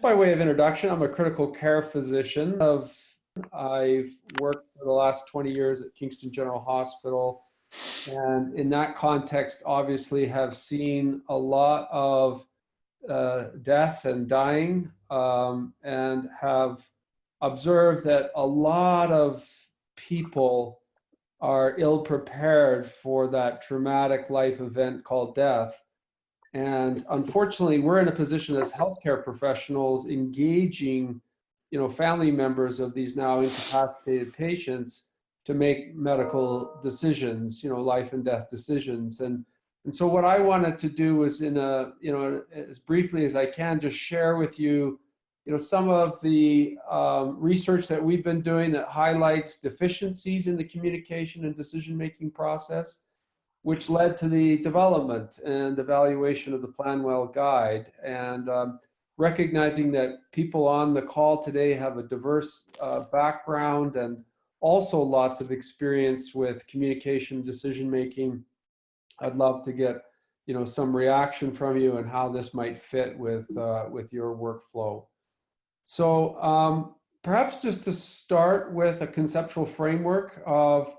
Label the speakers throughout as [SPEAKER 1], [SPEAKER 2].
[SPEAKER 1] By way of introduction, I'm a critical care physician. I've worked for the last 20 years at Kingston General Hospital, and in that context, obviously have seen a lot of death and dying, and have observed that a lot of people are ill prepared for that traumatic life event called death. And unfortunately, we're in a position as healthcare professionals engaging, family members of these now incapacitated patients to make medical decisions, life and death decisions. And so what I wanted to do was as briefly as I can, just share with you, some of the research that we've been doing that highlights deficiencies in the communication and decision-making process, which led to the development and evaluation of the PlanWell Guide. And recognizing that people on the call today have a diverse background and also lots of experience with communication, decision making, I'd love to get some reaction from you and how this might fit with your workflow. So perhaps just to start with a conceptual framework of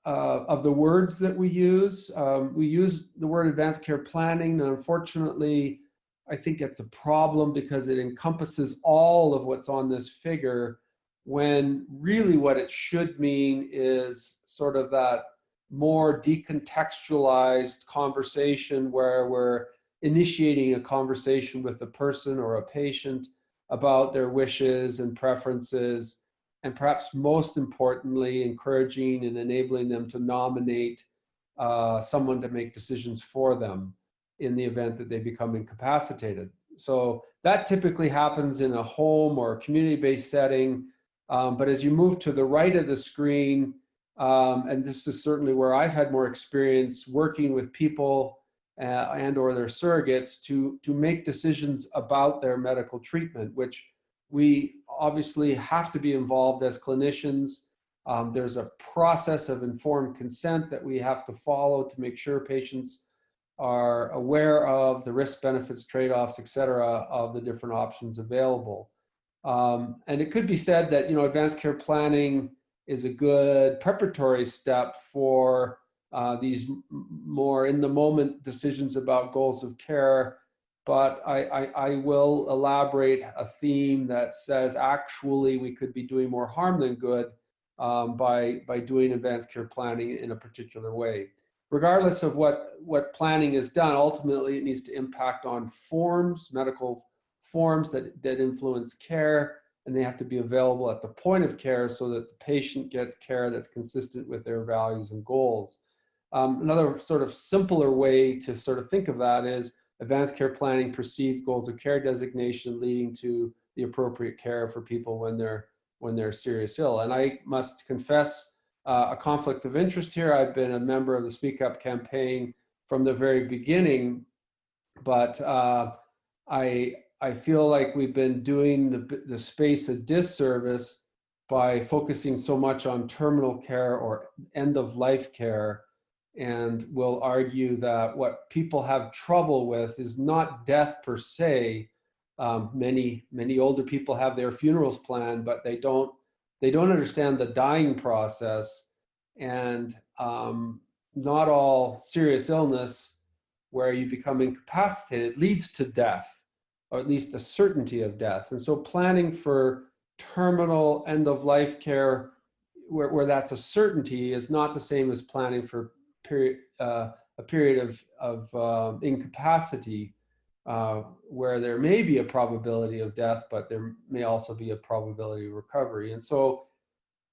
[SPEAKER 1] the words that we use. We use the word advanced care planning, and unfortunately, I think it's a problem because it encompasses all of what's on this figure, when really what it should mean is sort of that more decontextualized conversation where we're initiating a conversation with a person or a patient about their wishes and preferences, and perhaps most importantly, encouraging and enabling them to nominate someone to make decisions for them in the event that they become incapacitated. So that typically happens in a home or a community-based setting. But as you move to the right of the screen, and this is certainly where I've had more experience working with people and or their surrogates to make decisions about their medical treatment, which we obviously have to be involved as clinicians. There's a process of informed consent that we have to follow to make sure patients are aware of the risk, benefits, trade-offs, et cetera, of the different options available. And it could be said that, advanced care planning is a good preparatory step for these more in-the-moment decisions about goals of care. But I will elaborate a theme that says actually we could be doing more harm than good by doing advanced care planning in a particular way. Regardless of what planning is done, ultimately it needs to impact on forms, medical forms that influence care, and they have to be available at the point of care so that the patient gets care that's consistent with their values and goals. Another sort of simpler way to sort of think of that is advanced care planning precedes goals of care designation, leading to the appropriate care for people when they're serious ill. And I must confess a conflict of interest here. I've been a member of the Speak Up campaign from the very beginning, but I feel like we've been doing the space a disservice by focusing so much on terminal care or end-of-life care. And will argue that what people have trouble with is not death per se. Many older people have their funerals planned, but they don't understand the dying process. And not all serious illness where you become incapacitated leads to death, or at least a certainty of death. And so planning for terminal end-of-life care where that's a certainty is not the same as planning for a period of incapacity where there may be a probability of death, but there may also be a probability of recovery. And so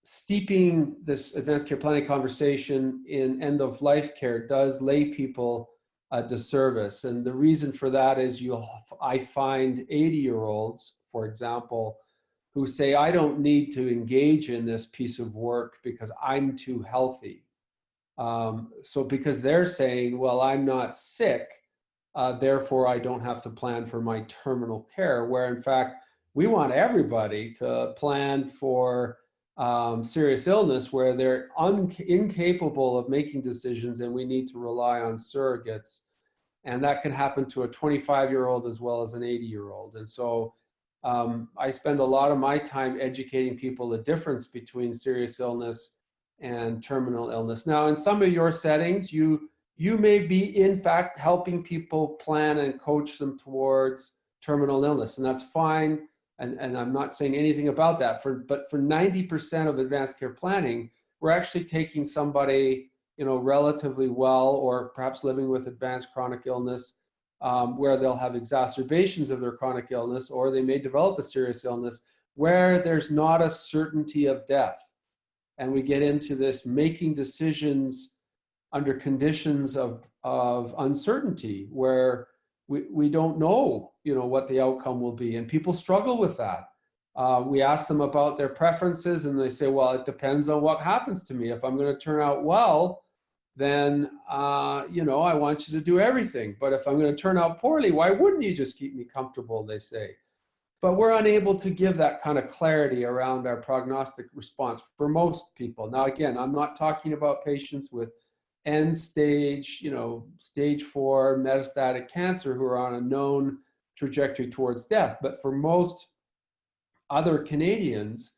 [SPEAKER 1] steeping this advanced care planning conversation in end-of-life care does lay people a disservice. And the reason for that is I find 80-year-olds, for example, who say, I don't need to engage in this piece of work because I'm too healthy. So because they're saying, well, I'm not sick, therefore I don't have to plan for my terminal care, where in fact, we want everybody to plan for serious illness where they're incapable of making decisions and we need to rely on surrogates. And that can happen to a 25-year-old as well as an 80-year-old. And so I spend a lot of my time educating people the difference between serious illness and terminal illness. Now, in some of your settings, you may be, in fact, helping people plan and coach them towards terminal illness, and that's fine. And I'm not saying anything about that. But for 90% of advanced care planning, we're actually taking somebody, relatively well, or perhaps living with advanced chronic illness, where they'll have exacerbations of their chronic illness, or they may develop a serious illness where there's not a certainty of death. And we get into this making decisions under conditions of uncertainty, where we don't know, what the outcome will be. And people struggle with that. We ask them about their preferences, and they say, well, it depends on what happens to me. If I'm going to turn out well, then, I want you to do everything. But if I'm going to turn out poorly, why wouldn't you just keep me comfortable, they say. But we're unable to give that kind of clarity around our prognostic response for most people. Now, again, I'm not talking about patients with end stage, stage 4 metastatic cancer who are on a known trajectory towards death. But for most other Canadians,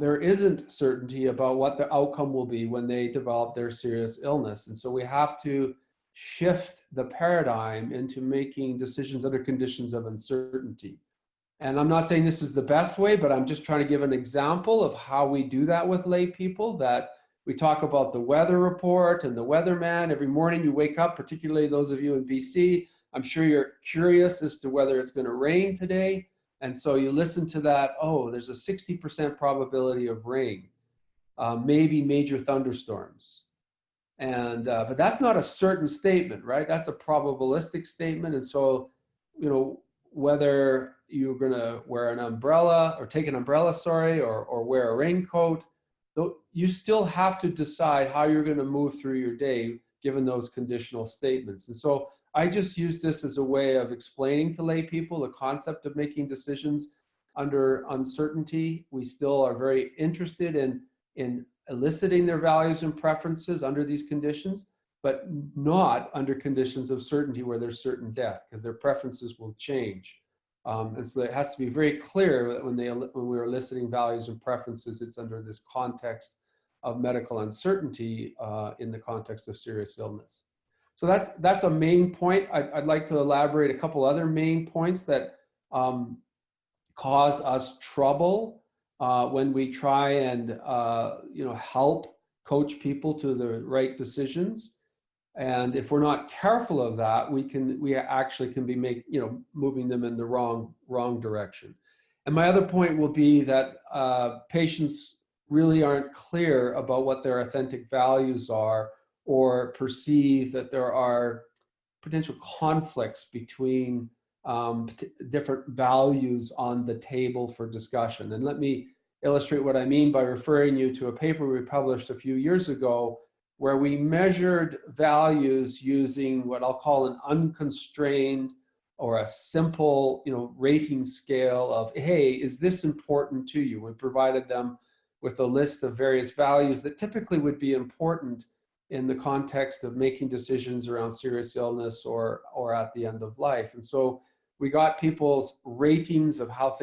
[SPEAKER 1] there isn't certainty about what the outcome will be when they develop their serious illness. And so we have to shift the paradigm into making decisions under conditions of uncertainty. And I'm not saying this is the best way, but I'm just trying to give an example of how we do that with lay people. That we talk about the weather report and the weatherman. Every morning you wake up, particularly those of you in BC, I'm sure you're curious as to whether it's going to rain today. And so you listen to that, oh, there's a 60% probability of rain, maybe major thunderstorms. And but that's not a certain statement, right? That's a probabilistic statement. And so, whether you're going to wear an umbrella or take an umbrella, or wear a raincoat, you still have to decide how you're going to move through your day given those conditional statements. And so I just use this as a way of explaining to lay people the concept of making decisions under uncertainty. We still are very interested in eliciting their values and preferences under these conditions, but not under conditions of certainty where there's certain death, because their preferences will change. And so it has to be very clear that when we're eliciting values and preferences, it's under this context of medical uncertainty in the context of serious illness. So that's a main point. I'd like to elaborate a couple other main points that cause us trouble when we try and help coach people to the right decisions. And if we're not careful of that, we actually can be moving them in the wrong direction. And my other point will be that patients really aren't clear about what their authentic values are, or perceive that there are potential conflicts between different values on the table for discussion. And let me illustrate what I mean by referring you to a paper we published a few years ago, where we measured values using what I'll call an unconstrained or a simple, rating scale of, hey, is this important to you? We provided them with a list of various values that typically would be important in the context of making decisions around serious illness or at the end of life. And so we got people's ratings of how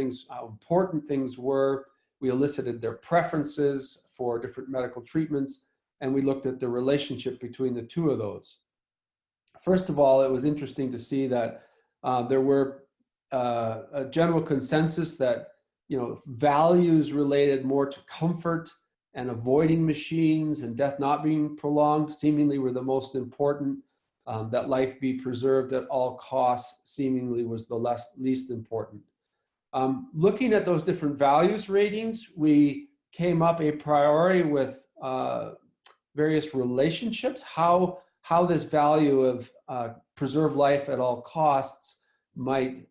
[SPEAKER 1] important things were. We elicited their preferences for different medical treatments, and we looked at the relationship between the two of those. First of all, it was interesting to see that there were a general consensus that values related more to comfort and avoiding machines and death not being prolonged seemingly were the most important. That life be preserved at all costs seemingly was the least important. Looking at those different values ratings, we came up a priori with various relationships, how this value of preserve life at all costs might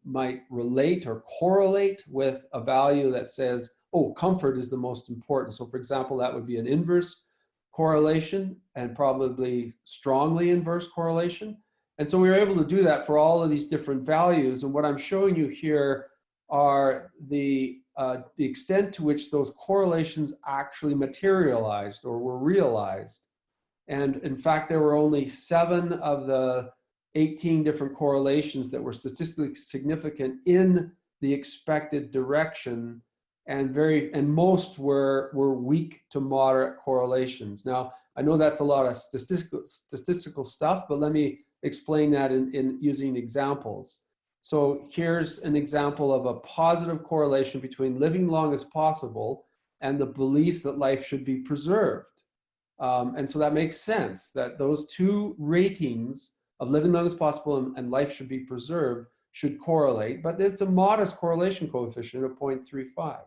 [SPEAKER 1] relate or correlate with a value that says, oh, comfort is the most important. So for example, that would be an inverse correlation, and probably strongly inverse correlation. And so we were able to do that for all of these different values. And what I'm showing you here are the extent to which those correlations actually materialized or were realized. And in fact, there were only 7 of the 18 different correlations that were statistically significant in the expected direction, and most were weak to moderate correlations. Now, I know that's a lot of statistical stuff, but let me explain that in using examples. So here's an example of a positive correlation between living long as possible and the belief that life should be preserved. And so that makes sense that those two ratings of living long as possible and life should be preserved should correlate, but it's a modest correlation coefficient of 0.35.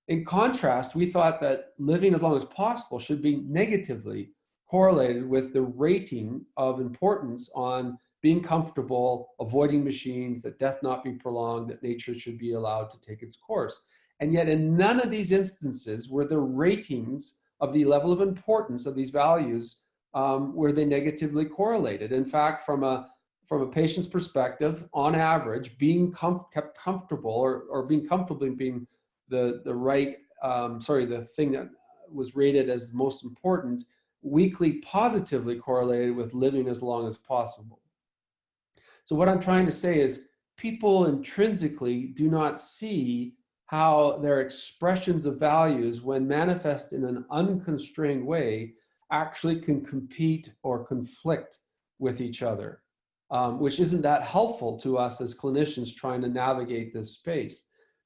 [SPEAKER 1] In contrast, we thought that living as long as possible should be negatively correlated with the rating of importance on being comfortable, avoiding machines, that death not be prolonged, that nature should be allowed to take its course. And yet in none of these instances were the ratings of the level of importance of these values were they negatively correlated. In fact, from a patient's perspective, on average, being kept comfortable or being comfortable being the thing that was rated as most important, weakly positively correlated with living as long as possible. So what I'm trying to say is people intrinsically do not see how their expressions of values, when manifest in an unconstrained way, actually can compete or conflict with each other, which isn't that helpful to us as clinicians trying to navigate this space.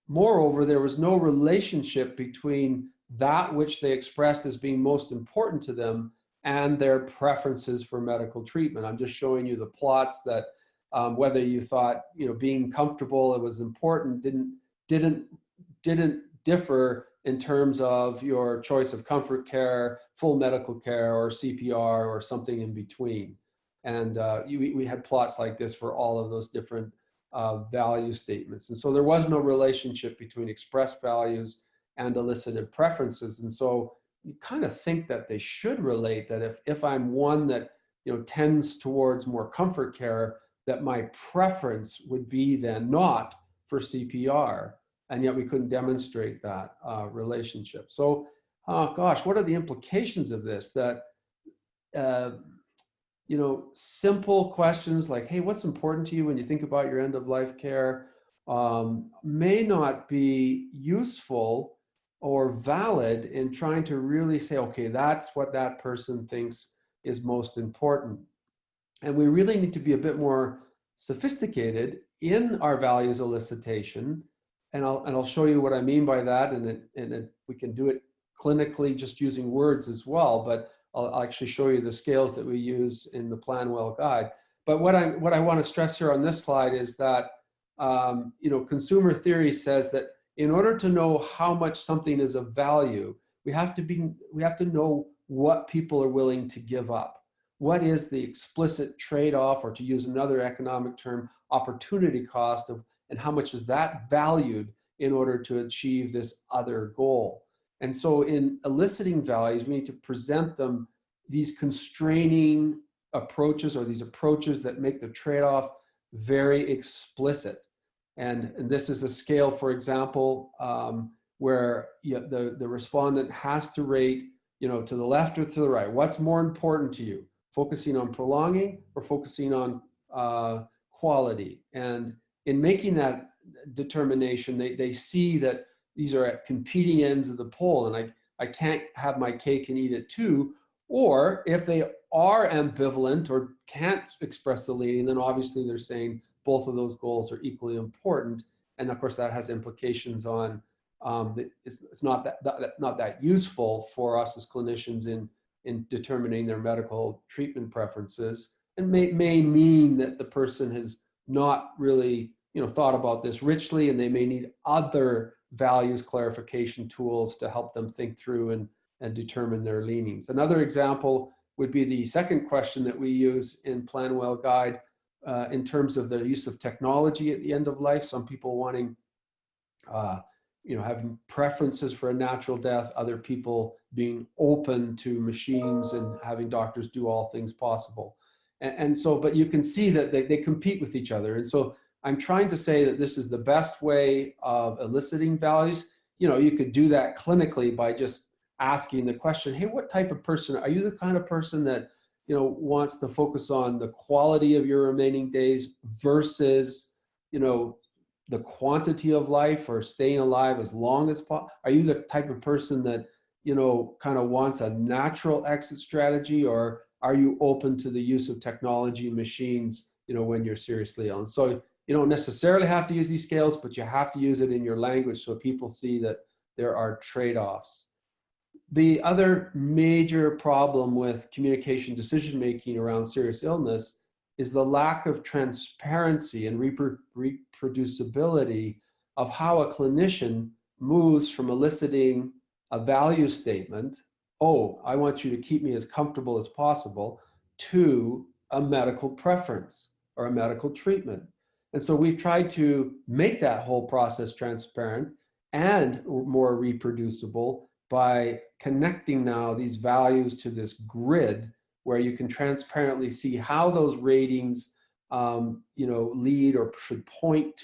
[SPEAKER 1] Moreover, there was no relationship between that which they expressed as being most important to them and their preferences for medical treatment. I'm just showing you the plots that whether you thought being comfortable it was important didn't differ in terms of your choice of comfort care, full medical care, or CPR, or something in between. And we had plots like this for all of those different value statements. And so there was no relationship between expressed values and elicited preferences. And so you kind of think that they should relate, that if I'm one that tends towards more comfort care, that my preference would be then not for CPR. And yet we couldn't demonstrate that relationship. So, gosh, what are the implications of this? That simple questions like, hey, what's important to you when you think about your end of life care, may not be useful or valid in trying to really say, okay, that's what that person thinks is most important. And we really need to be a bit more sophisticated in our values elicitation. And I'll show you what I mean by that. And we can do it clinically just using words as well, but I'll actually show you the scales that we use in the PlanWell guide. But what I want to stress here on this slide is that consumer theory says that in order to know how much something is of value, we have to know what people are willing to give up. What is the explicit trade-off, or to use another economic term, opportunity cost of, and how much is that valued in order to achieve this other goal? And so in eliciting values, we need to present them these constraining approaches, or these approaches that make the trade-off very explicit. And this is a scale, for example, where the respondent has to rate, to the left or to the right. What's more important to you? Focusing on prolonging or focusing on quality? And in making that determination, they see that these are at competing ends of the pole, and I can't have my cake and eat it too. Or if they are ambivalent or can't express the leading, then obviously they're saying both of those goals are equally important. And of course that has implications on, it's not that useful for us as clinicians in determining their medical treatment preferences, and may mean that the person has not really thought about this richly, and they may need other values clarification tools to help them think through and determine their leanings. Another example would be the second question that we use in PlanWell Guide in terms of the use of technology at the end of life. Some people wanting, having preferences for a natural death, other people being open to machines and having doctors do all things possible. And so, but you can see that they compete with each other. And so I'm trying to say that this is the best way of eliciting values. You could do that clinically by just asking the question, hey, what type of person, are you the kind of person that wants to focus on the quality of your remaining days versus, the quantity of life or staying alive as long as possible? Are you the type of person that, kind of wants a natural exit strategy, or are you open to the use of technology and machines, when you're seriously ill? And so you don't necessarily have to use these scales, but you have to use it in your language so people see that there are trade-offs. The other major problem with communication decision-making around serious illness is the lack of transparency and reproducibility of how a clinician moves from eliciting a value statement, oh, I want you to keep me as comfortable as possible, to a medical preference or a medical treatment. And so we've tried to make that whole process transparent and more reproducible by connecting now these values to this grid where you can transparently see how those ratings lead or should point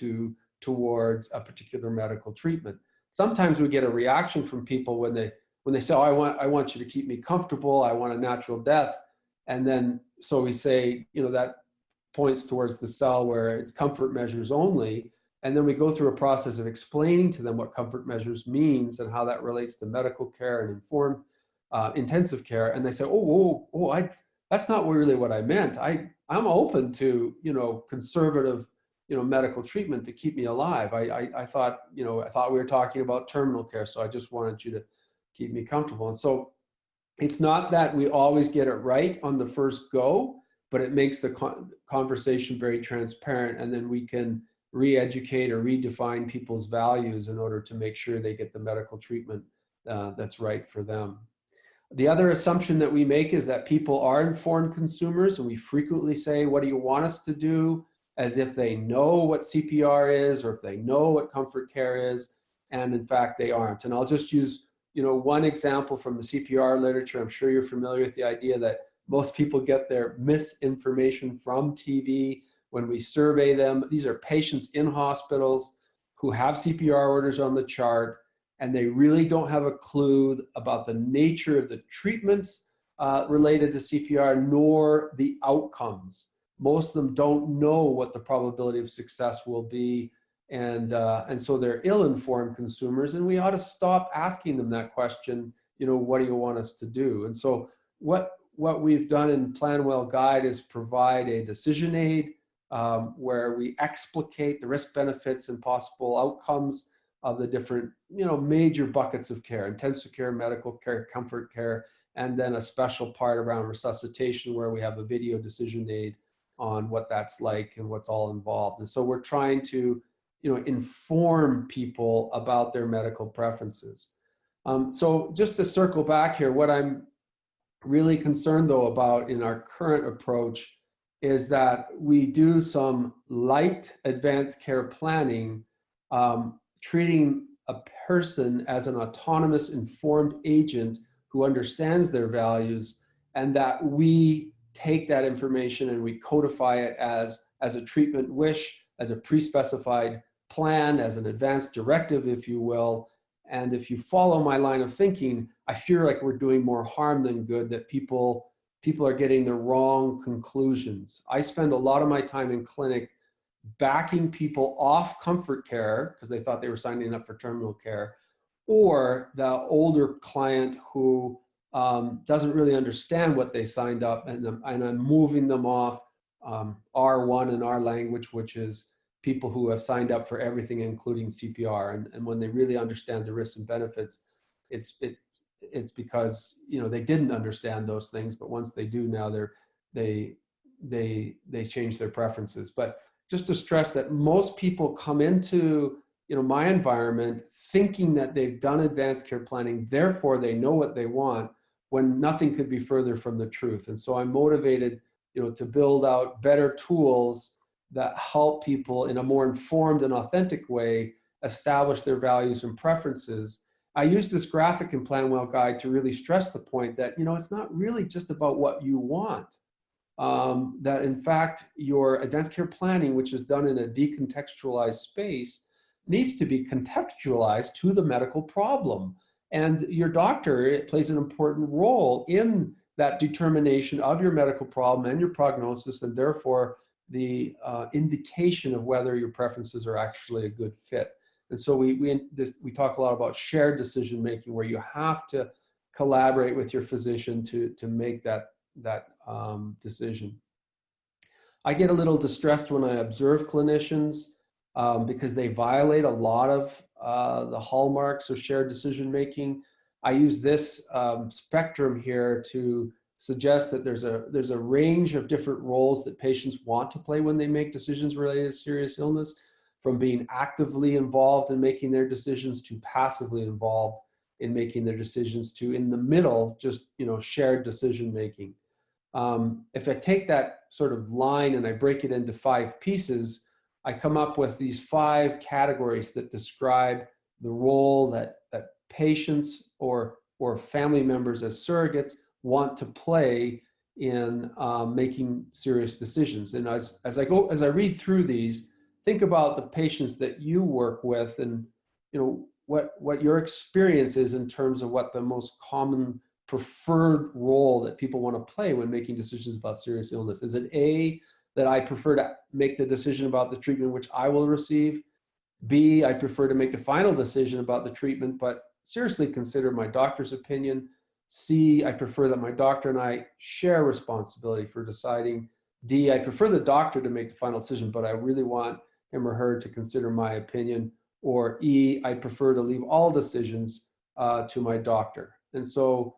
[SPEAKER 1] towards a particular medical treatment. Sometimes we get a reaction from people when they say, oh, I want you to keep me comfortable, I want a natural death. And then so we say, that points towards the cell where it's comfort measures only. And then we go through a process of explaining to them what comfort measures means and how that relates to medical care and informed intensive care. And they say, that's not really what I meant. I'm open to, conservative, medical treatment to keep me alive. I thought we were talking about terminal care. So I just wanted you to keep me comfortable. And so it's not that we always get it right on the first go, but it makes the conversation very transparent. And then we can re-educate or redefine people's values in order to make sure they get the medical treatment that's right for them. The other assumption that we make is that people are informed consumers, and we frequently say, what do you want us to do? As if they know what CPR is or if they know what comfort care is, and in fact they aren't. And I'll just use one example from the CPR literature. I'm sure you're familiar with the idea that most people get their misinformation from TV. When we survey them, these are patients in hospitals who have CPR orders on the chart, and they really don't have a clue about the nature of the treatments related to CPR, nor the outcomes. Most of them don't know what the probability of success will be, and so they're ill-informed consumers, and we ought to stop asking them that question, what do you want us to do? And so what we've done in PlanWell Guide is provide a decision aid where we explicate the risk benefits and possible outcomes of the different, major buckets of care: intensive care, medical care, comfort care, and then a special part around resuscitation where we have a video decision aid on what that's like and what's all involved. And so we're trying to, inform people about their medical preferences. So just to circle back here, what I'm really concerned though about in our current approach is that we do some light advanced care planning, treating a person as an autonomous, informed agent who understands their values, and that we take that information and we codify it as a treatment wish, as a pre-specified plan, as an advanced directive, if you will. And if you follow my line of thinking, I feel like we're doing more harm than good, that people are getting the wrong conclusions. I spend a lot of my time in clinic backing people off comfort care because they thought they were signing up for terminal care, or the older client who doesn't really understand what they signed up, and I'm moving them off R1 in our language, which is people who have signed up for everything, including CPR. And when they really understand the risks and benefits, it's because they didn't understand those things, but once they do now, they change their preferences. But just to stress that most people come into my environment thinking that they've done advanced care planning, therefore they know what they want, when nothing could be further from the truth. And so I'm motivated to build out better tools that help people in a more informed and authentic way establish their values and preferences. I use this graphic in PlanWell Guide to really stress the point that it's not really just about what you want. That in fact your advanced care planning, which is done in a decontextualized space, needs to be contextualized to the medical problem. And your doctor, it plays an important role in that determination of your medical problem and your prognosis, and therefore the indication of whether your preferences are actually a good fit. And so we talk a lot about shared decision making, where you have to collaborate with your physician to make that decision. I get a little distressed when I observe clinicians because they violate a lot of the hallmarks of shared decision making. I use this spectrum here to suggest that there's a range of different roles that patients want to play when they make decisions related to serious illness, from being actively involved in making their decisions to passively involved in making their decisions to, in the middle, just shared decision making. If I take that sort of line and I break it into 5 pieces, I come up with these 5 categories that describe the role that patients or family members as surrogates want to play in making serious decisions. And as I read through these, think about the patients that you work with, and what your experience is in terms of what the most common preferred role that people want to play when making decisions about serious illness. Is it A, that I prefer to make the decision about the treatment which I will receive? B, I prefer to make the final decision about the treatment, but seriously consider my doctor's opinion. C, I prefer that my doctor and I share responsibility for deciding. D, I prefer the doctor to make the final decision, but I really want him or her to consider my opinion. Or E, I prefer to leave all decisions to my doctor. And so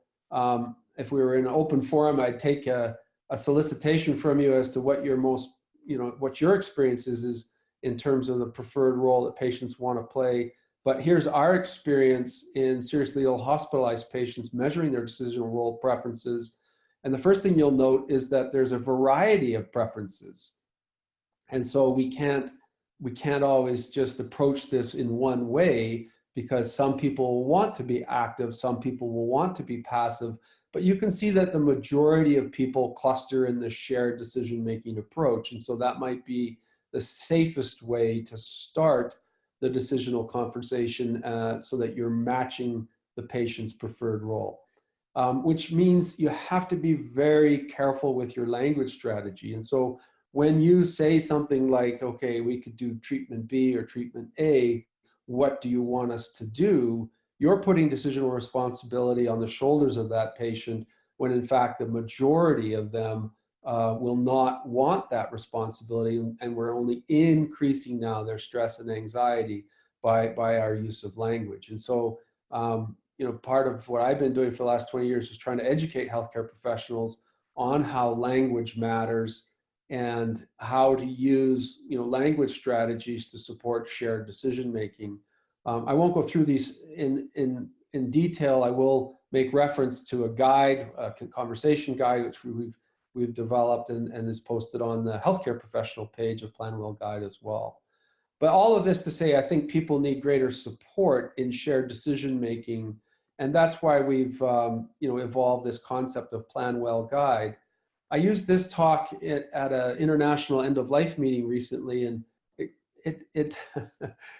[SPEAKER 1] if we were in an open forum, I'd take a solicitation from you as to what your what your experience is in terms of the preferred role that patients want to play. But here's our experience in seriously ill hospitalized patients measuring their decisional role preferences. And the first thing you'll note is that there's a variety of preferences. And so we can't always just approach this in one way, because some people want to be active, some people will want to be passive, but you can see that the majority of people cluster in the shared decision-making approach. And so that might be the safest way to start the decisional conversation so that you're matching the patient's preferred role. Which means you have to be very careful with your language strategy. And so when you say something like, okay, we could do treatment B or treatment A, what do you want us to do? You're putting decisional responsibility on the shoulders of that patient, when in fact the majority of them will not want that responsibility, and we're only increasing now their stress and anxiety by our use of language. And so part of what I've been doing for the last 20 years is trying to educate healthcare professionals on how language matters and how to use language strategies to support shared decision making. I won't go through these in detail. I will make reference to a guide, a conversation guide, which we've developed and is posted on the healthcare professional page of PlanWell Guide as well. But all of this to say, I think people need greater support in shared decision making, and that's why we've evolved this concept of PlanWell Guide. I used this talk at an international end-of-life meeting recently, and it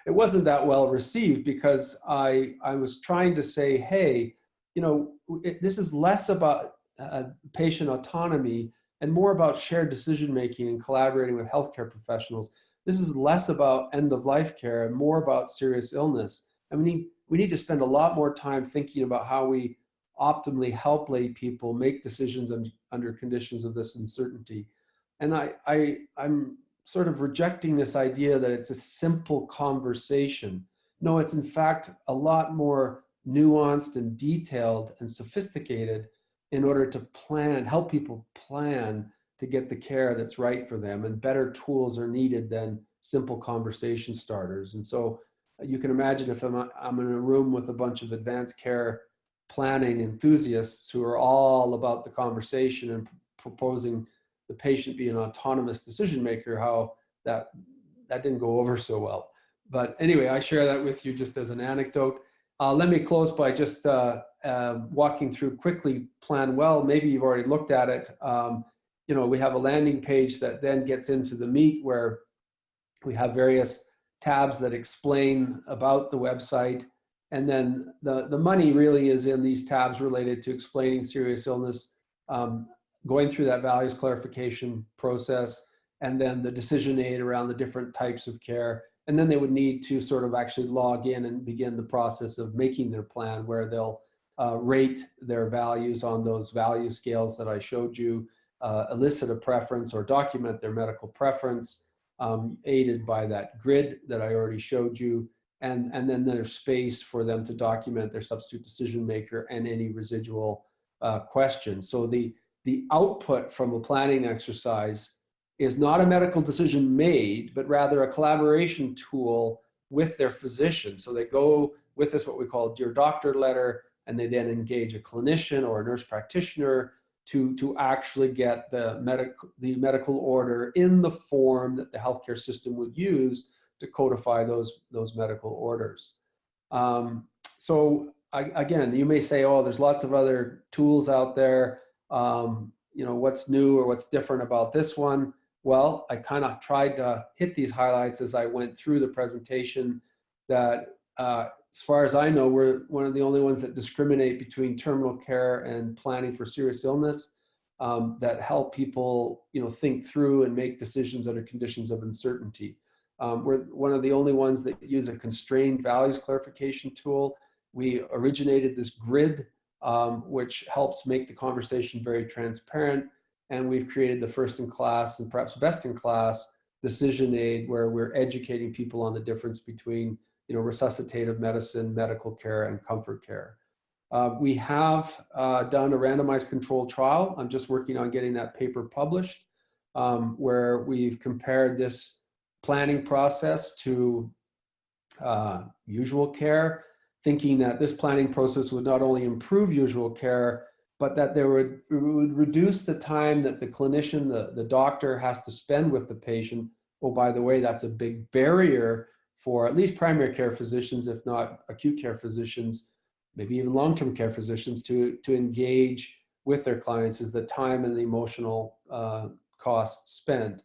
[SPEAKER 1] wasn't that well received, because I was trying to say, hey, this is less about patient autonomy and more about shared decision making and collaborating with healthcare professionals. This is less about end-of-life care and more about serious illness. I mean, we need to spend a lot more time thinking about how we optimally help lay people make decisions under conditions of this uncertainty. And I'm sort of rejecting this idea that it's a simple conversation. No, it's in fact a lot more nuanced and detailed and sophisticated in order to help people plan to get the care that's right for them, and better tools are needed than simple conversation starters. And so you can imagine if I'm in a room with a bunch of advanced care planning enthusiasts who are all about the conversation and proposing the patient be an autonomous decision maker, how that didn't go over so well. But anyway, I share that with you just as an anecdote. Let me close by just walking through quickly PlanWell. Maybe you've already looked at it. We have a landing page that then gets into the meat, where we have various tabs that explain about the website. And then the money really is in these tabs related to explaining serious illness, going through that values clarification process, and then the decision aid around the different types of care. And then they would need to sort of actually log in and begin the process of making their plan, where they'll rate their values on those value scales that I showed you, elicit a preference or document their medical preference, aided by that grid that I already showed you. And then there's space for them to document their substitute decision maker and any residual questions. So the output from a planning exercise is not a medical decision made, but rather a collaboration tool with their physician. So they go with this, what we call a Dear Doctor letter, and they then engage a clinician or a nurse practitioner to actually get the medical order in the form that the healthcare system would use to codify those medical orders. Again, you may say, oh, there's lots of other tools out there. What's new or what's different about this one? Well, I kind of tried to hit these highlights as I went through the presentation, that as far as I know, we're one of the only ones that discriminate between terminal care and planning for serious illness, that help people, think through and make decisions under conditions of uncertainty. We're one of the only ones that use a constrained values clarification tool. We originated this grid, which helps make the conversation very transparent. And we've created the first in class and perhaps best in class decision aid, where we're educating people on the difference between, resuscitative medicine, medical care, and comfort care. We have done a randomized controlled trial. I'm just working on getting that paper published, where we've compared this planning process to usual care, thinking that this planning process would not only improve usual care, but that it would reduce the time that the clinician, the doctor, has to spend with the patient. Oh, by the way, that's a big barrier for at least primary care physicians, if not acute care physicians, maybe even long-term care physicians, to engage with their clients, is the time and the emotional cost spent.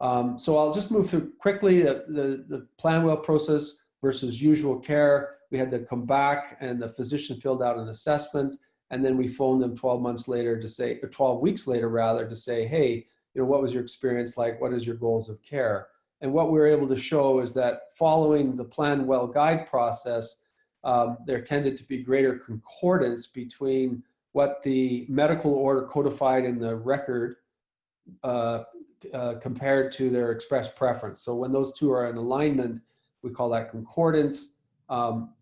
[SPEAKER 1] So I'll just move through quickly the plan well process versus usual care. We had to come back and the physician filled out an assessment, and then we phoned them 12 months later to say, or 12 weeks later rather, to say, hey, what was your experience like? What is your goals of care? And what we were able to show is that following the plan well guide process, there tended to be greater concordance between what the medical order codified in the record compared to their express preference. So when those two are in alignment, we call that concordance.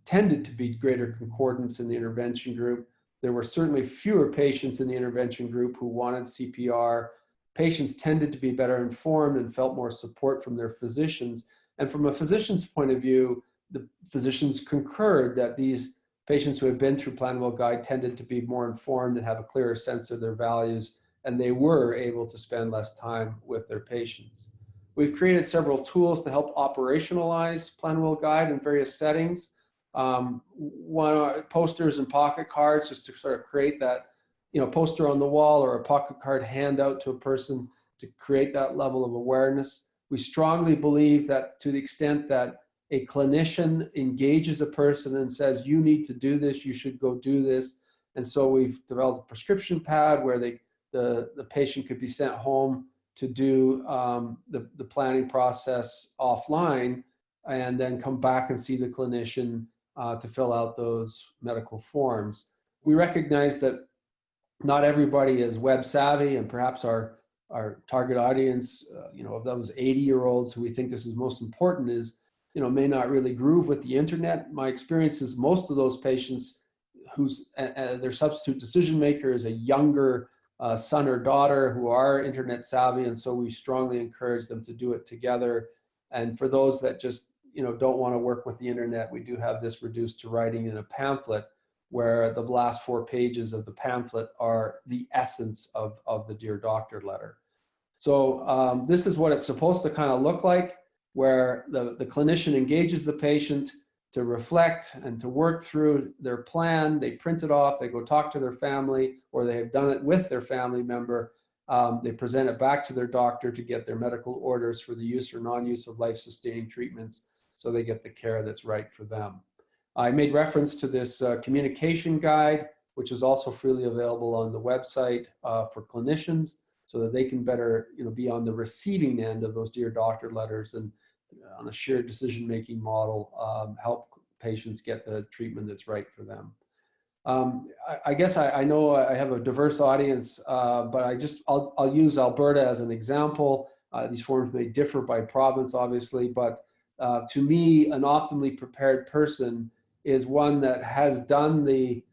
[SPEAKER 1] Tended to be greater concordance in the intervention group. There were certainly fewer patients in the intervention group who wanted CPR. Patients tended to be better informed and felt more support from their physicians. And from a physician's point of view, the physicians concurred that these patients who had been through Plan Well Guide tended to be more informed and have a clearer sense of their values, and they were able to spend less time with their patients. We've created several tools to help operationalize Plan Well Guide in various settings. One are posters and pocket cards, just to sort of create that, poster on the wall or a pocket card handout to a person to create that level of awareness. We strongly believe that to the extent that a clinician engages a person and says, you need to do this, you should go do this. And so we've developed a prescription pad where the patient could be sent home to do the planning process offline, and then come back and see the clinician to fill out those medical forms. We recognize that not everybody is web savvy, and perhaps our target audience, of those 80-year-olds who we think this is most important, is, may not really groove with the internet. My experience is most of those patients whose their substitute decision maker is a younger son or daughter who are internet savvy, and so we strongly encourage them to do it together. And for those that just don't want to work with the internet, we do have this reduced to writing in a pamphlet, where the last 4 pages of the pamphlet are the essence of the Dear Doctor letter. So this is what it's supposed to kind of look like, where the clinician engages the patient to reflect and to work through their plan. They print it off, they go talk to their family, or they have done it with their family member. They present it back to their doctor to get their medical orders for the use or non-use of life-sustaining treatments, so they get the care that's right for them. I made reference to this communication guide. which is also freely available on the website for clinicians, so that they can better, be on the receiving end of those Dear Doctor letters, and on a shared decision-making model, help patients get the treatment that's right for them. I guess I know I have a diverse audience, but I'll use Alberta as an example. These forms may differ by province, obviously, but to me, an optimally prepared person is one that has done the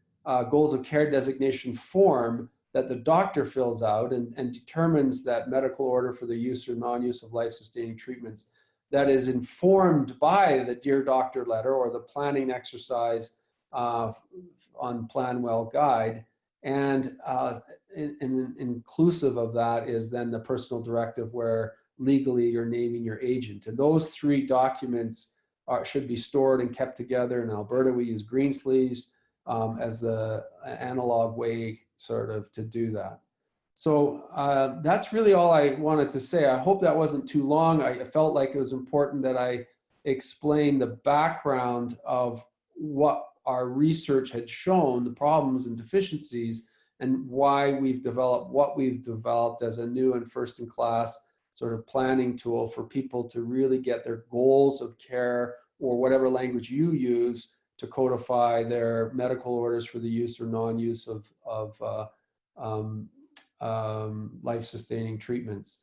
[SPEAKER 1] goals of care designation form that the doctor fills out and determines that medical order for the use or non-use of life-sustaining treatments, that is informed by the Dear Doctor letter or the planning exercise on PlanWell Guide. And inclusive of that is then the personal directive, where legally you're naming your agent. And those three documents should be stored and kept together. In Alberta, we use Greensleeves as the analog way sort of to do that. So that's really all I wanted to say. I hope that wasn't too long. I felt like it was important that I explain the background of what our research had shown, the problems and deficiencies, and why we've developed what we've developed as a new and first-in-class sort of planning tool for people to really get their goals of care, or whatever language you use, to codify their medical orders for the use or non-use of life-sustaining treatments.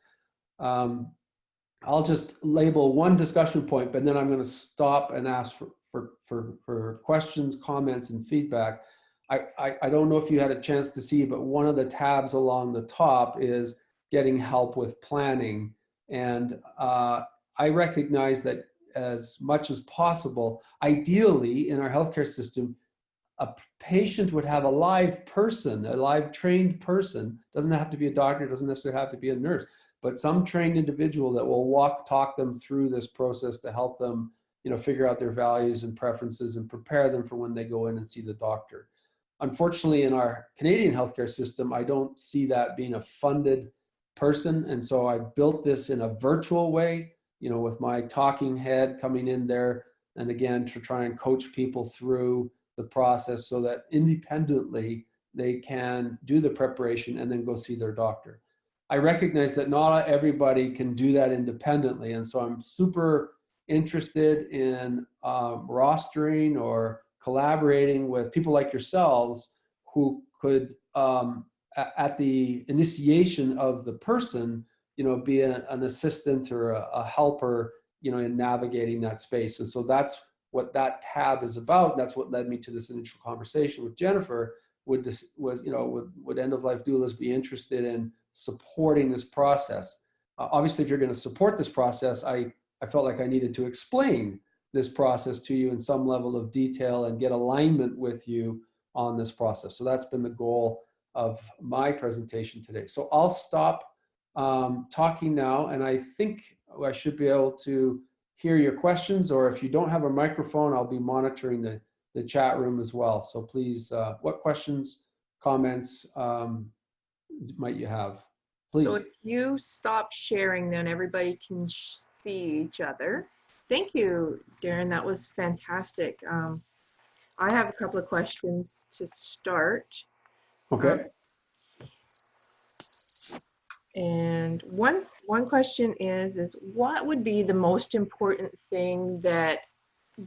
[SPEAKER 1] I'll just label one discussion point, but then I'm going to stop and ask for questions, comments, and feedback. I don't know if you had a chance to see, but one of the tabs along the top is getting help with planning. And I recognize that as much as possible, ideally in our healthcare system, a patient would have a live person, a live trained person. Doesn't have to be a doctor, doesn't necessarily have to be a nurse, but some trained individual that will talk them through this process to help them, figure out their values and preferences and prepare them for when they go in and see the doctor. Unfortunately, in our Canadian healthcare system, I don't see that being a funded person. And so I built this in a virtual way, with my talking head coming in there, and again, to try and coach people through the process so that independently they can do the preparation and then go see their doctor. I recognize that not everybody can do that independently. And so I'm super interested in rostering or collaborating with people like yourselves who could, at the initiation of the person, be an assistant or a helper, in navigating that space. And so that's what that tab is about. That's what led me to this initial conversation with Jennifer. Would end-of-life doulas be interested in supporting this process? Obviously, if you're going to support this process, I felt like I needed to explain this process to you in some level of detail and get alignment with you on this process. So that's been the goal of my presentation today. So I'll stop talking now, and I think I should be able to hear your questions, or if you don't have a microphone, I'll be monitoring the chat room as well. So please, what questions, comments might you have? Please.
[SPEAKER 2] So if you stop sharing, then everybody can see each other. Thank you, Darren. That was fantastic. I have a couple of questions to start.
[SPEAKER 1] Okay.
[SPEAKER 2] And one question is what would be the most important thing that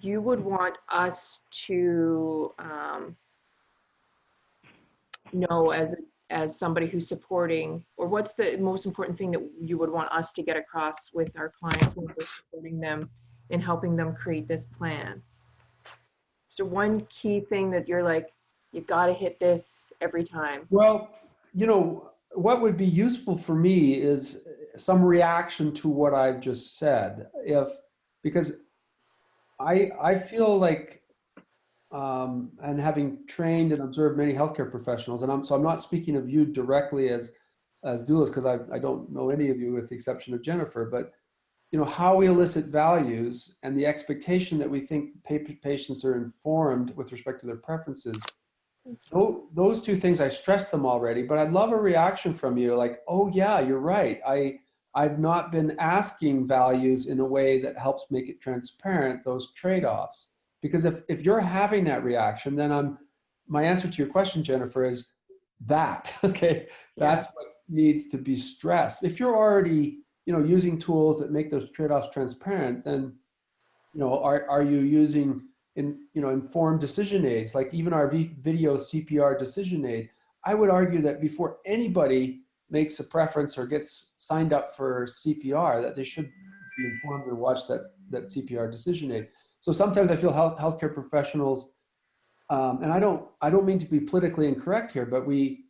[SPEAKER 2] you would want us to know as somebody who's supporting, or what's the most important thing that you would want us to get across with our clients when we're supporting them and helping them create this plan? So one key thing that you're like, you got to hit this every time.
[SPEAKER 1] Well, what would be useful for me is some reaction to what I've just said. Because I feel like, and having trained and observed many healthcare professionals, and I'm not speaking of you directly as doulas, because I don't know any of you with the exception of Jennifer, but how we elicit values and the expectation that we think patients are informed with respect to their preferences. Those two things, I stressed them already, but I'd love a reaction from you, like, oh yeah, you're right. I've not been asking values in a way that helps make it transparent, those trade-offs. Because if you're having that reaction, then my answer to your question, Jennifer, is that, okay,
[SPEAKER 2] Yeah.
[SPEAKER 1] that's what needs to be stressed. If you're already, using tools that make those trade-offs transparent, then, are you using informed decision aids, like even our video CPR decision aid? I would argue that before anybody makes a preference or gets signed up for CPR, that they should be informed and watch that CPR decision aid. So sometimes I feel healthcare professionals, and I don't mean to be politically incorrect here, but we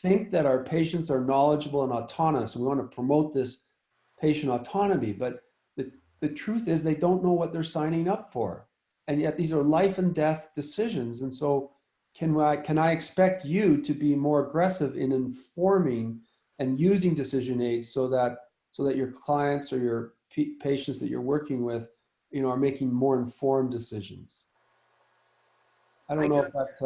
[SPEAKER 1] think that our patients are knowledgeable and autonomous, and we want to promote this patient autonomy. But the truth is they don't know what they're signing up for, and yet these are life and death decisions. And so, can I expect you to be more aggressive in informing and using decision aids so that your clients or your patients that you're working with, are making more informed decisions? I don't know if that's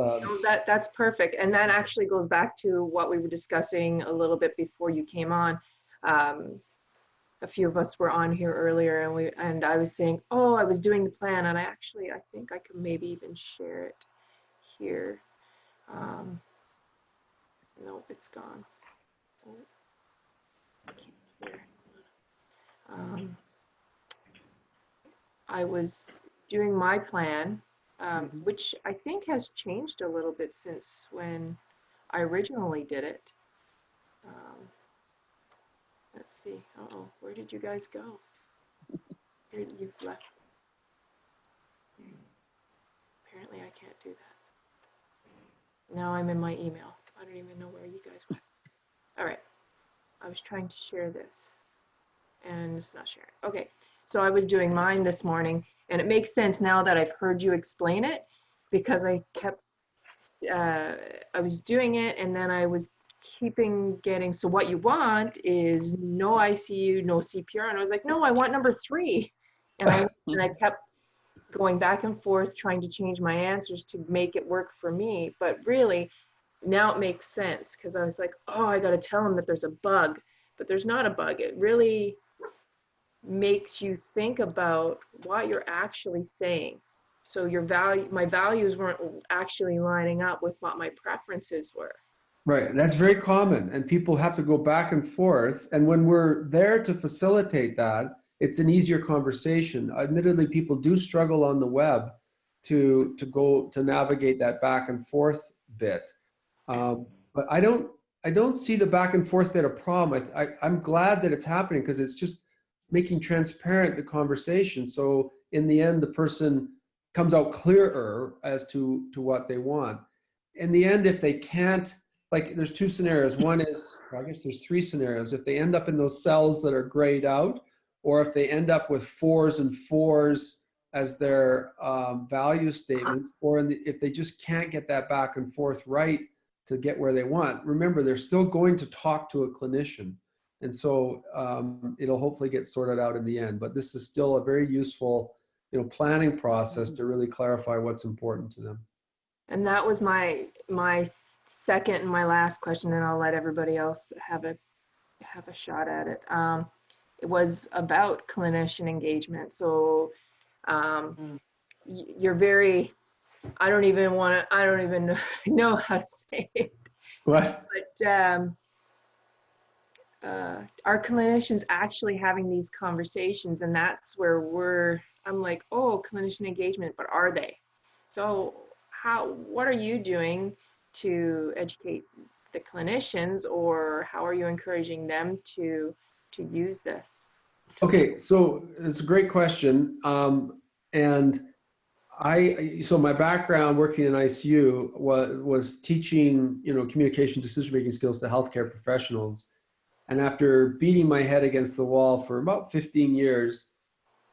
[SPEAKER 2] That's perfect. And that actually goes back to what we were discussing a little bit before you came on. A few of us were on here earlier, and I was saying, oh, I was doing the plan, and I think I could maybe even share it here. Nope, it's gone. So, I can't hear. I was doing my plan, which I think has changed a little bit since when I originally did it. Let's see. Uh-oh, where did you guys go? You've left. Apparently I can't do that. Now I'm in my email. I don't even know where you guys went. All right. I was trying to share this, and it's not sharing. Okay. So I was doing mine this morning, and it makes sense now that I've heard you explain it, because I was doing it, and then I was getting, so what you want is no ICU, no CPR. And I was like, no, I want number 3. And I kept going back and forth trying to change my answers to make it work for me. But really, now it makes sense, because I was like, oh, I got to tell them that there's a bug. But there's not a bug. It really makes you think about what you're actually saying. So my values weren't actually lining up with what my preferences were.
[SPEAKER 1] right. That's very common, and people have to go back and forth. And when we're there to facilitate that, it's an easier conversation. Admittedly, people do struggle on the web to navigate that back and forth bit. But I don't see the back and forth bit a problem. I'm glad that it's happening, because it's just making transparent the conversation. So in the end, the person comes out clearer as to what they want. In the end, if they can't, like, there's 2 scenarios. One is, I guess there's 3 scenarios. If they end up in those cells that are grayed out, or if they end up with 4s and 4s as their value statements, or if they just can't get that back and forth right to get where they want. Remember, they're still going to talk to a clinician. And so it'll hopefully get sorted out in the end. But this is still a very useful, planning process to really clarify what's important to them.
[SPEAKER 2] And that was my second and my last question, and I'll let everybody else have a shot at it. It was about clinician engagement. So you're very, I don't even know how to say it.
[SPEAKER 1] What?
[SPEAKER 2] But are clinicians actually having these conversations? And that's where I'm like, oh, clinician engagement, but are they? So what are you doing to educate the clinicians, or how are you encouraging them to use this?
[SPEAKER 1] Okay, so it's a great question. And so my background working in ICU was teaching, communication decision-making skills to healthcare professionals. And after beating my head against the wall for about 15 years,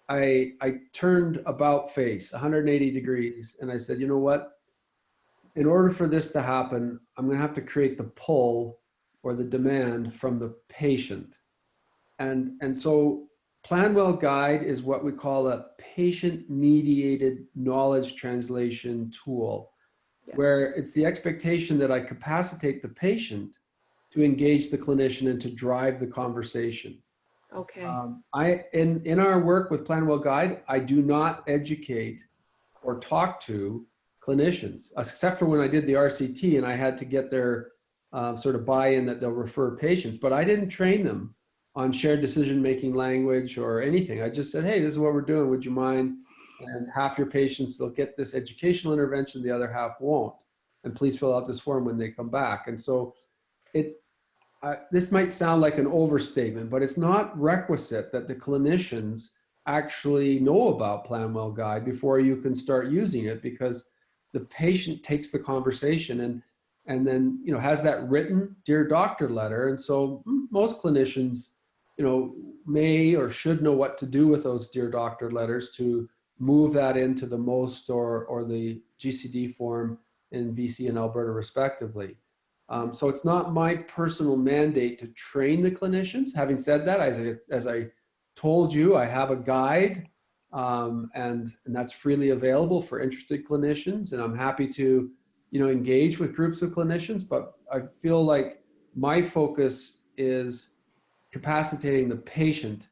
[SPEAKER 1] I turned about face 180 degrees. And I said, you know what? In order for this to happen, I'm going to have to create the pull or the demand from the patient. And so PlanWell Guide is what we call a patient-mediated knowledge translation tool, where it's the expectation that I capacitate the patient to engage the clinician and to drive the conversation.
[SPEAKER 2] Okay.
[SPEAKER 1] In our work with PlanWell Guide, I do not educate or talk to clinicians, except for when I did the RCT and I had to get their sort of buy-in that they'll refer patients, but I didn't train them on shared decision-making language or anything. I just said, hey, this is what we're doing. Would you mind? And half your patients, they'll get this educational intervention, the other half won't. And please fill out this form when they come back. And so this might sound like an overstatement, but it's not requisite that the clinicians actually know about PlanWell Guide before you can start using it, because the patient takes the conversation and then, you know, has that written Dear Doctor letter. And so most clinicians, you know, may or should know what to do with those Dear Doctor letters to move that into the MOST or the GCD form in BC and Alberta respectively. So it's not my personal mandate to train the clinicians. Having said that, as I told you, I have a guide and that's freely available for interested clinicians. And I'm happy to, you know, engage with groups of clinicians, but I feel like my focus is capacitating the patient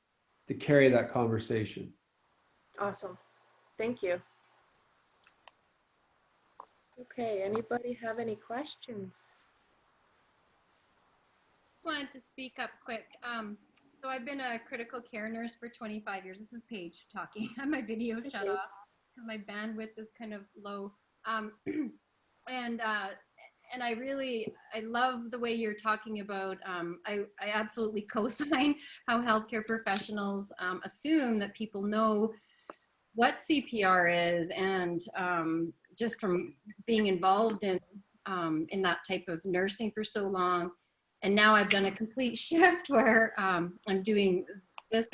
[SPEAKER 1] to carry that conversation.
[SPEAKER 2] Awesome. Thank you. Okay, anybody have any questions?
[SPEAKER 3] Wanted to speak up quick. So I've been a critical care nurse for 25 years. This is Paige talking. My video shut off because my bandwidth is kind of low. And I love the way you're talking about, I absolutely co-sign how healthcare professionals assume that people know what CPR is, and just from being involved in that type of nursing for so long. And now I've done a complete shift where I'm doing this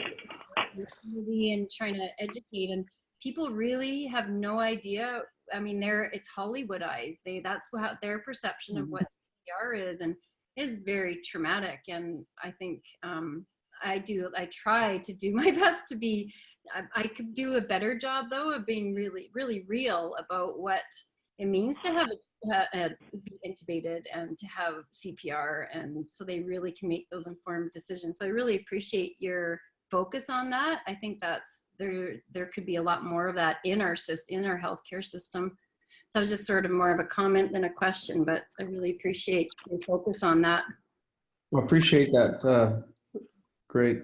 [SPEAKER 3] and trying to educate, and people really have no idea. I mean, it's Hollywoodized. That's what their perception of what CPR is, and it's very traumatic. And I think I try to do my best to be. I could do a better job though of being really, really real about what it means to have be intubated and to have CPR, and so they really can make those informed decisions. So I really appreciate your focus on that. I think that's there could be a lot more of that in our healthcare system. So it was just sort of more of a comment than a question, but I really appreciate your focus on that.
[SPEAKER 1] Well, appreciate that. Great.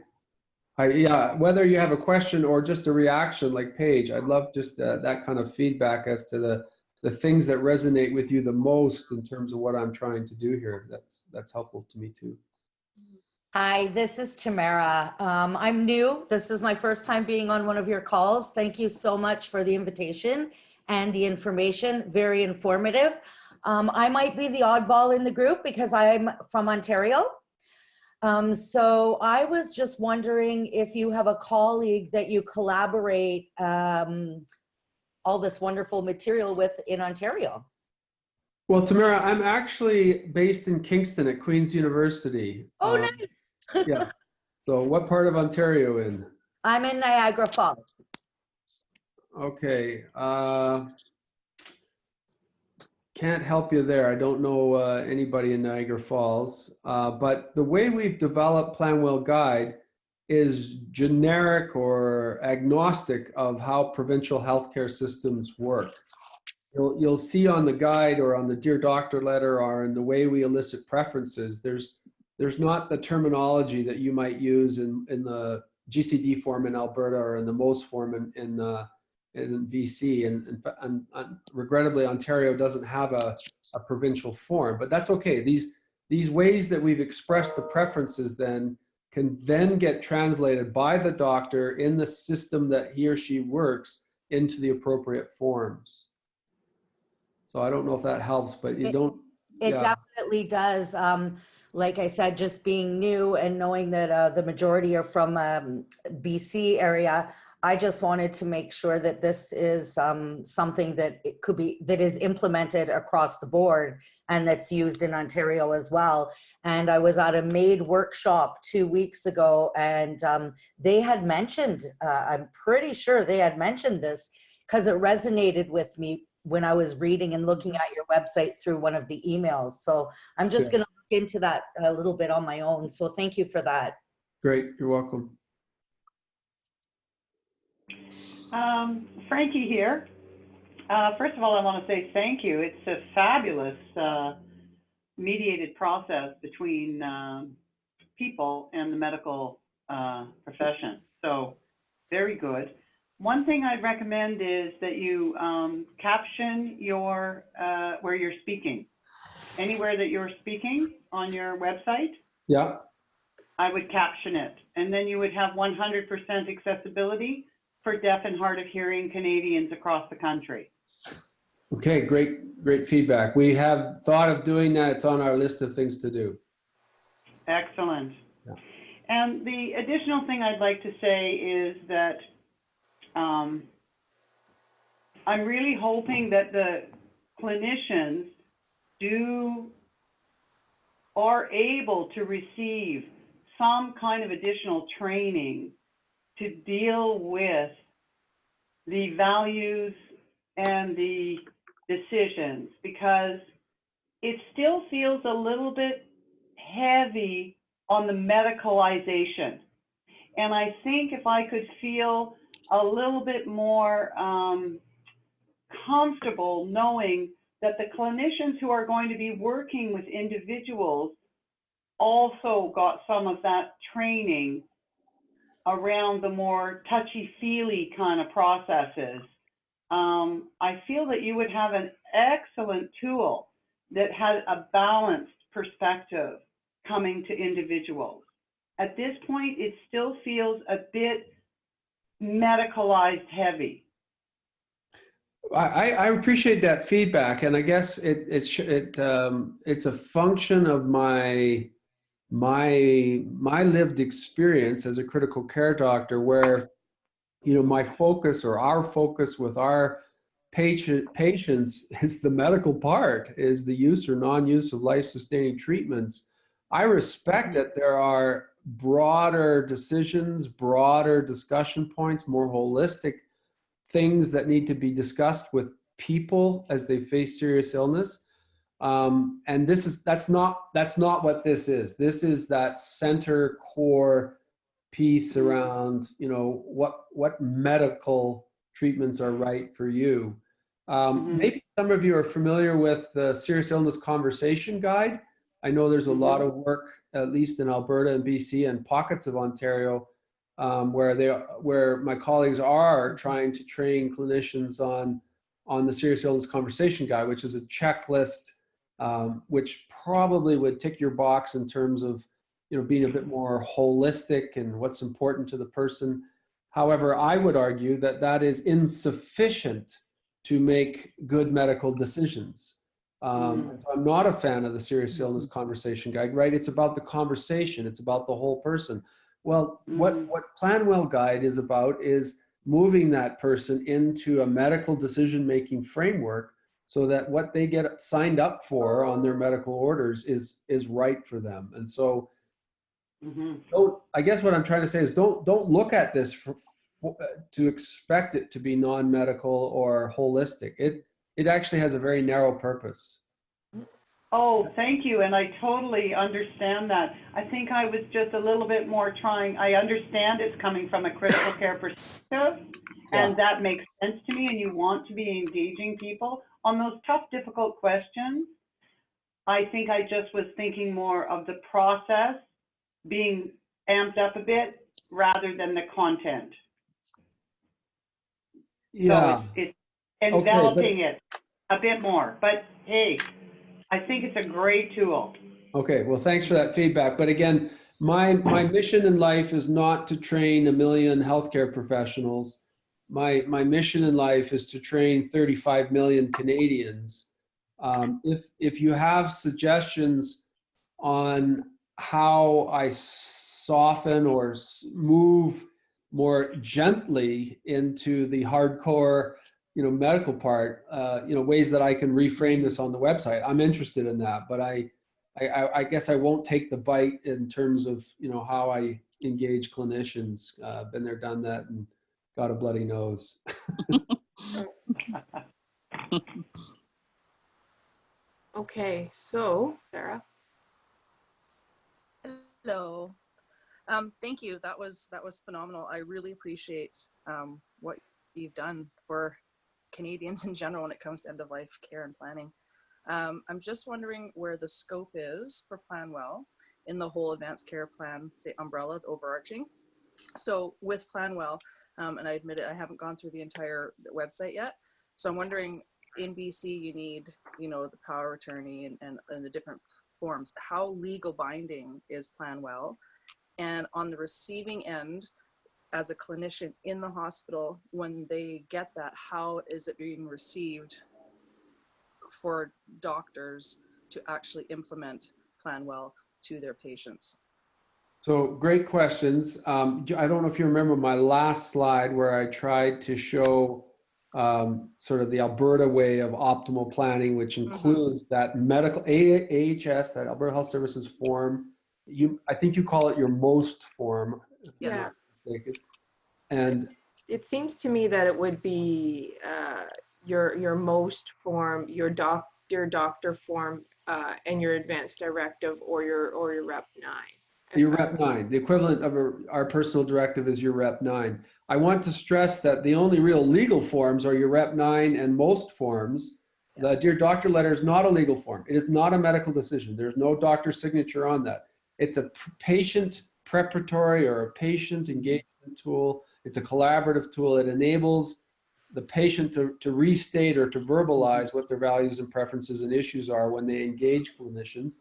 [SPEAKER 1] Yeah, whether you have a question or just a reaction like Paige, I'd love just that kind of feedback as to the things that resonate with you the most in terms of what I'm trying to do here. That's helpful to me too.
[SPEAKER 4] Hi, this is Tamara. I'm new. This is my first time being on one of your calls. Thank you so much for the invitation and the information. Very informative. I might be the oddball in the group because I'm from Ontario. So I was just wondering if you have a colleague that you collaborate all this wonderful material with in Ontario.
[SPEAKER 1] Well, Tamara, I'm actually based in Kingston at Queen's University.
[SPEAKER 4] Oh, nice.
[SPEAKER 1] Yeah. So what part of Ontario in?
[SPEAKER 4] I'm in Niagara Falls.
[SPEAKER 1] Okay. Can't help you there. I don't know anybody in Niagara Falls. But the way we've developed PlanWell Guide is generic or agnostic of how provincial healthcare systems work. You'll see on the guide or on the Dear Doctor letter or in the way we elicit preferences, there's not the terminology that you might use in the GCD form in Alberta or in the MOST form in BC. And regrettably, Ontario doesn't have a provincial form, but that's okay. These ways that we've expressed the preferences can then get translated by the doctor in the system that he or she works into the appropriate forms. So I don't know if that helps, but It
[SPEAKER 4] definitely does. Like I said, just being new and knowing that the majority are from BC area, I just wanted to make sure that this is something that that is implemented across the board and that's used in Ontario as well. And I was at a MAID workshop 2 weeks ago, and they had mentioned, I'm pretty sure they had mentioned this because it resonated with me when I was reading and looking at your website through one of the emails. So I'm just going to look into that a little bit on my own. So thank you for that.
[SPEAKER 1] Great, you're welcome.
[SPEAKER 5] Frankie here. First of all, I want to say thank you. It's a fabulous mediated process between people and the medical profession. So very good. One thing I'd recommend is that you caption your where you're speaking. Anywhere that you're speaking on your website,
[SPEAKER 1] Yeah.
[SPEAKER 5] I would caption it. And then you would have 100% accessibility for deaf and hard of hearing Canadians across the country.
[SPEAKER 1] Okay, great feedback. We have thought of doing that. It's on our list of things to do.
[SPEAKER 5] Excellent.
[SPEAKER 1] Yeah.
[SPEAKER 5] And the additional thing I'd like to say is that I'm really hoping that the clinicians are able to receive some kind of additional training to deal with the values and the decisions, because it still feels a little bit heavy on the medicalization. And I think if I could feel a little bit more comfortable knowing that the clinicians who are going to be working with individuals also got some of that training around the more touchy-feely kind of processes, I feel that you would have an excellent tool that had a balanced perspective coming to individuals. At this point, it still feels a bit medicalized heavy.
[SPEAKER 1] I appreciate that feedback, and I guess it's a function of my lived experience as a critical care doctor, where my focus, or our focus with our patients, is the medical part, is the use or non-use of life-sustaining treatments. I respect that there are broader decisions, broader discussion points, more holistic things that need to be discussed with people as they face serious illness. And that's not what this is. This is that center core piece around, what medical treatments are right for you. Maybe some of you are familiar with the Serious Illness Conversation Guide. I know there's a lot of work, at least in Alberta and BC and pockets of Ontario, where my colleagues are trying to train clinicians on the Serious Illness Conversation Guide, which is a checklist, which probably would tick your box in terms of being a bit more holistic and what's important to the person. However, I would argue that that is insufficient to make good medical decisions. So I'm not a fan of the Serious Illness Conversation Guide, right? It's about the conversation. It's about the whole person. Well, what PlanWell Guide is about is moving that person into a medical decision-making framework so that what they get signed up for on their medical orders is right for them. And so I guess what I'm trying to say is don't look at this to expect it to be non-medical or holistic. It actually has a very narrow purpose.
[SPEAKER 5] Oh, thank you. And I totally understand that. I think I was just a little bit more I understand it's coming from a critical care perspective, and that makes sense to me, and you want to be engaging people on those tough, difficult questions. I think I just was thinking more of the process being amped up a bit rather than the content.
[SPEAKER 1] Yeah.
[SPEAKER 5] So it's enveloping it a bit more. But hey, I think it's a great tool.
[SPEAKER 1] Okay, well, thanks for that feedback. But again, my mission in life is not to train 1 million healthcare professionals. My mission in life is to train 35 million Canadians. If you have suggestions on how I soften or move more gently into the hardcore, medical part, ways that I can reframe this on the website, I'm interested in that. But I guess I won't take the bite in terms of, how I engage clinicians. Been there, done that, and got a bloody nose.
[SPEAKER 2] Okay, so Sarah.
[SPEAKER 6] Hello. Thank you. That was phenomenal. I really appreciate what you've done for Canadians in general when it comes to end-of-life care and planning. I'm just wondering where the scope is for PlanWell in the whole advanced care plan, say umbrella, the overarching. So with PlanWell, and I admit it, I haven't gone through the entire website yet. So I'm wondering, in BC, you need, you know, the power of attorney and the different forms. How legal binding is PlanWell? And on the receiving end, as a clinician in the hospital, when they get that, how is it being received for doctors to actually implement PlanWell to their patients?
[SPEAKER 1] So great questions. I don't know if you remember my last slide where I tried to show sort of the Alberta way of optimal planning, which includes that medical AHS, that Alberta Health Services form. I think you call it your most form. If I'm not mistaken. And
[SPEAKER 2] it seems to me that it would be your most form, your doctor form, and your advanced directive, or your Rep 9.
[SPEAKER 1] Your Rep 9, the equivalent of our personal directive is your Rep 9. I want to stress that the only real legal forms are your Rep 9 and most forms. The Dear Doctor letter is not a legal form. It is not a medical decision. There's no doctor signature on that. It's a patient preparatory or a patient engagement tool. It's a collaborative tool. It enables the patient to restate or to verbalize what their values and preferences and issues are when they engage clinicians.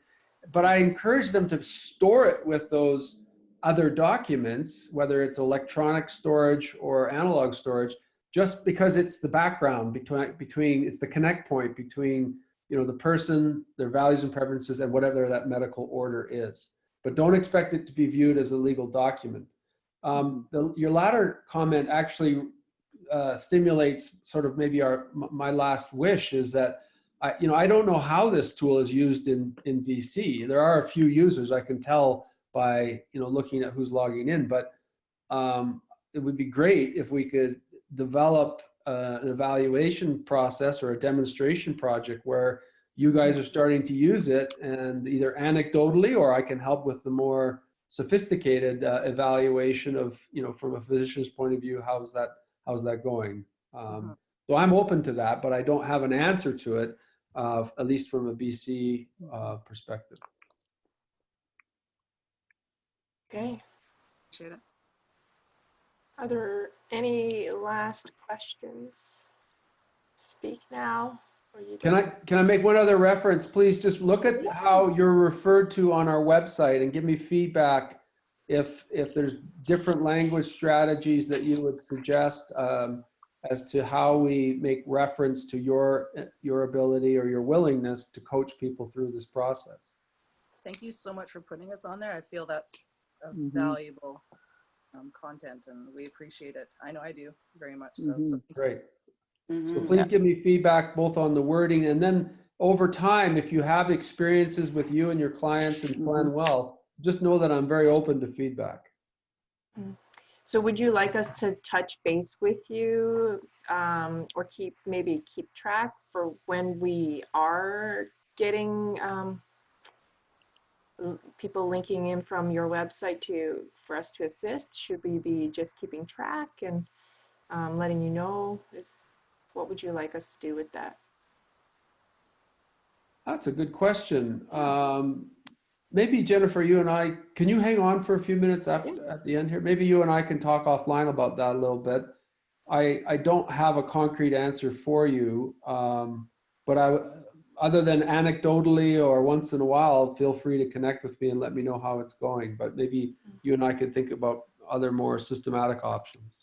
[SPEAKER 1] But I encourage them to store it with those other documents, whether it's electronic storage or analog storage, just because it's the background between it's the connect point between, you know, the person, their values and preferences, and whatever that medical order is. But don't expect it to be viewed as a legal document. Your latter comment actually stimulates sort of maybe my last wish is that I don't know how this tool is used in BC. There are a few users, I can tell by, you know, looking at who's logging in, but it would be great if we could develop an evaluation process or a demonstration project where you guys are starting to use it, and either anecdotally, or I can help with the more sophisticated evaluation of, you know, from a physician's point of view, how's that going? So I'm open to that, but I don't have an answer to it, at least from a BC perspective.
[SPEAKER 2] Okay.
[SPEAKER 6] Appreciate it.
[SPEAKER 2] Are there any last questions? Speak now. Or you
[SPEAKER 1] Can I make one other reference? Please just look at how you're referred to on our website and give me feedback if there's different language strategies that you would suggest as to how we make reference to your ability or your willingness to coach people through this process.
[SPEAKER 6] Thank you so much for putting us on there. I feel that's a valuable content, and we appreciate it. I know I do very much so. So
[SPEAKER 1] Great. So please give me feedback both on the wording, and then over time, if you have experiences with you and your clients and PlanWell, just know that I'm very open to feedback.
[SPEAKER 2] So would you like us to touch base with you or keep track for when we are getting people linking in from your website for us to assist? Should we be just keeping track and letting you know? What would you like us to do with that?
[SPEAKER 1] That's a good question. Maybe Jennifer, you and I, can you hang on for a few minutes at the end here? Maybe you and I can talk offline about that a little bit. I don't have a concrete answer for you, but other than anecdotally or once in a while, feel free to connect with me and let me know how it's going. But maybe you and I could think about other more systematic options.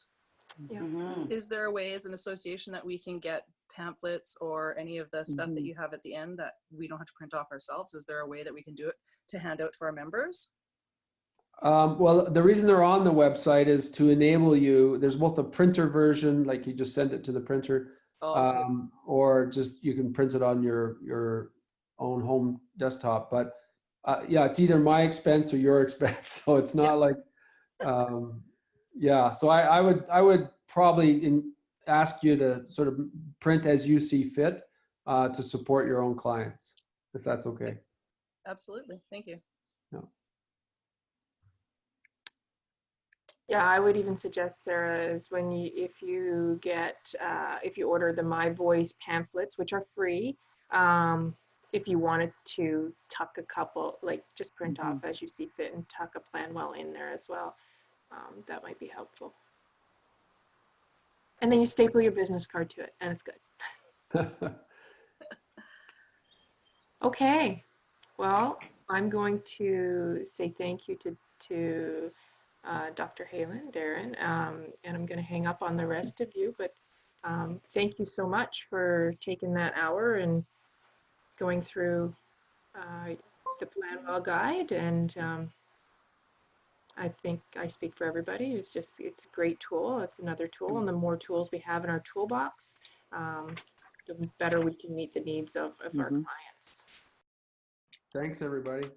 [SPEAKER 2] Yeah.
[SPEAKER 6] is there a way as an association that we can get pamphlets or any of the stuff that you have at the end that we don't have to print off ourselves? Is there a way that we can do it to hand out to our members?
[SPEAKER 1] Well, the reason they're on the website is to enable you. There's both a printer version, like you just send it to the printer, or just you can print it on your own home desktop. But yeah, it's either my expense or your expense. So it's not like, yeah. So I would probably ask you to sort of print as you see fit to support your own clients, if that's okay.
[SPEAKER 6] Absolutely. Thank you.
[SPEAKER 1] Yeah.
[SPEAKER 2] Yeah, I would even suggest, Sarah, is when if you order the My Voice pamphlets, which are free, if you wanted to tuck a couple, like just print off as you see fit and tuck a plan well in there as well, that might be helpful. And then you staple your business card to it, and it's good. Okay, well, I'm going to say thank you to Dr. Halen, Darren, and I'm going to hang up on the rest of you. But thank you so much for taking that hour and going through the PlanWell guide. And I think I speak for everybody. It's a great tool. It's another tool, and the more tools we have in our toolbox, the better we can meet the needs of our clients.
[SPEAKER 1] Thanks, everybody.